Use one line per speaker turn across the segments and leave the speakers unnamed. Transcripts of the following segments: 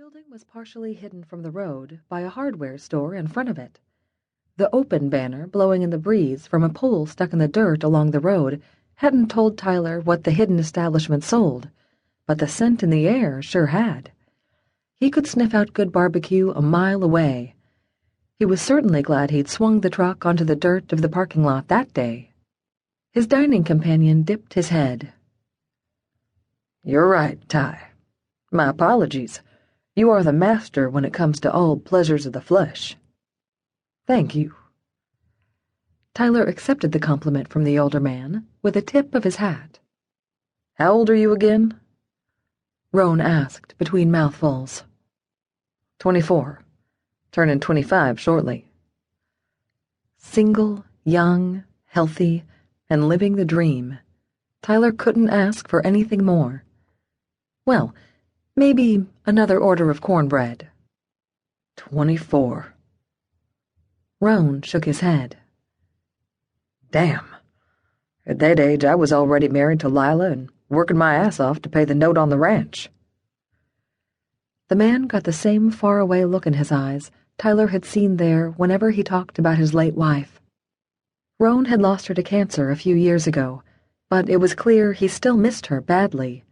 building was partially hidden from the road by a hardware store in front of it. The open banner blowing in the breeze from a pole stuck in the dirt along the road hadn't told Tyler what the hidden establishment sold, but the scent in the air sure had. He could sniff out good barbecue a mile away. He was certainly glad he'd swung the truck onto the dirt of the parking lot that day. His dining companion dipped his head.
"You're right, Ty. My apologies. You are the master when it comes to all pleasures of the flesh."
"Thank you." Tyler accepted the compliment from the older man with a tip of his hat.
"How old are you again?"
Rohn asked between mouthfuls.
24. Turning 25 shortly.
Single, young, healthy, and living the dream. Tyler couldn't ask for anything more. Well, maybe another order of cornbread.
24.
Rohn shook his head.
Damn. At that age, I was already married to Lila and working my ass off to pay the note on the ranch.
The man got the same faraway look in his eyes Tyler had seen there whenever he talked about his late wife. Rohn had lost her to cancer a few years ago, but it was clear he still missed her badly.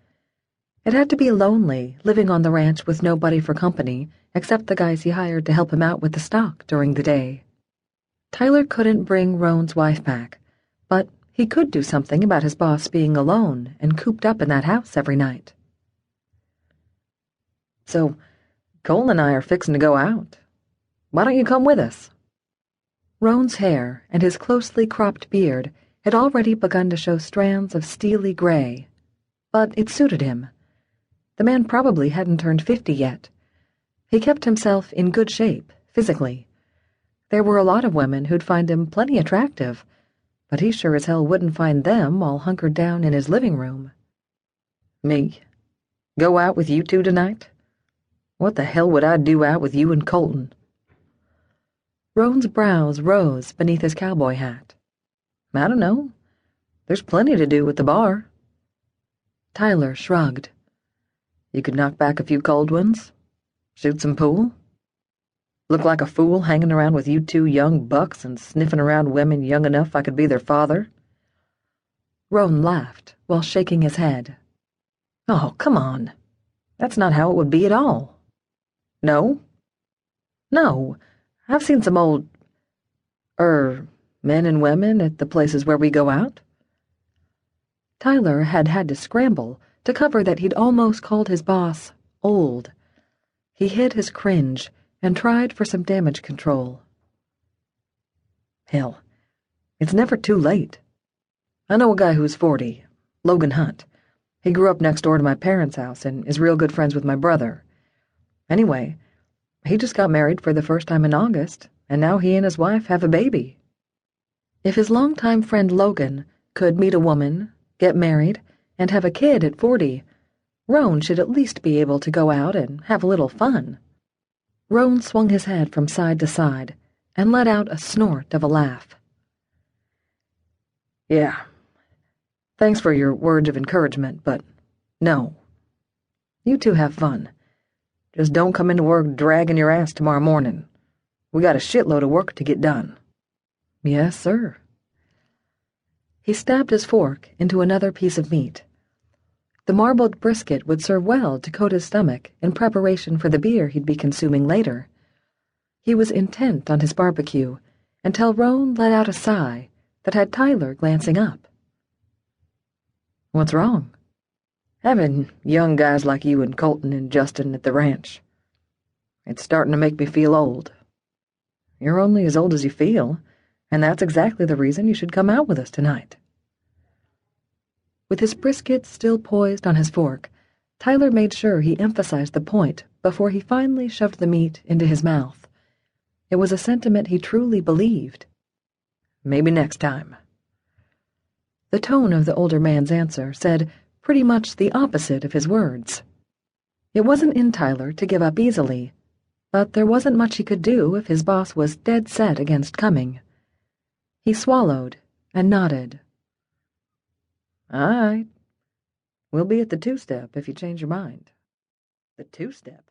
It had to be lonely, living on the ranch with nobody for company except the guys he hired to help him out with the stock during the day. Tyler couldn't bring Rohn's wife back, but he could do something about his boss being alone and cooped up in that house every night.
"So, Cole and I are fixing to go out. Why don't you come with us?"
Rohn's hair and his closely cropped beard had already begun to show strands of steely gray, but it suited him. The man probably hadn't turned 50 yet. He kept himself in good shape, physically. There were a lot of women who'd find him plenty attractive, but he sure as hell wouldn't find them all hunkered down in his living room.
"Me? Go out with you two tonight? What the hell would I do out with you and Colton?"
Rohn's brows rose beneath his cowboy hat.
"I don't know. There's plenty to do at the bar."
Tyler shrugged.
"You could knock back a few cold ones? Shoot some pool? Look like a fool hanging around with you two young bucks and sniffing around women young enough I could be their father?"
Rohn laughed while shaking his head.
"Oh, come on. That's not how it would be at all." "No?" "No. I've seen some old, men and women at the places where we go out."
Tyler had had to scramble to cover that he'd almost called his boss old. He hid his cringe and tried for some damage control.
"Hell, it's never too late. I know a guy who's 40, Logan Hunt. He grew up next door to my parents' house and is real good friends with my brother. Anyway, he just got married for the first time in August, and now he and his wife have a baby."
If his longtime friend Logan could meet a woman, get married, and have a kid at 40, Rohn should at least be able to go out and have a little fun. Rohn swung his head from side to side and let out a snort of a laugh.
"Yeah. Thanks for your words of encouragement, but no. You two have fun. Just don't come into work dragging your ass tomorrow morning. We got a shitload of work to get done."
"Yes, sir." He stabbed his fork into another piece of meat. The marbled brisket would serve well to coat his stomach in preparation for the beer he'd be consuming later. He was intent on his barbecue until Rohn let out a sigh that had Tyler glancing up.
"What's wrong?" "Having young guys like you and Colton and Justin at the ranch. It's starting to make me feel old." "You're only as old as you feel, and that's exactly the reason you should come out with us tonight."
With his brisket still poised on his fork, Tyler made sure he emphasized the point before he finally shoved the meat into his mouth. It was a sentiment he truly believed.
"Maybe next time."
The tone of the older man's answer said pretty much the opposite of his words. It wasn't in Tyler to give up easily, but there wasn't much he could do if his boss was dead set against coming. He swallowed and nodded.
"All right. We'll be at the two-step if you change your mind." "The two-step?"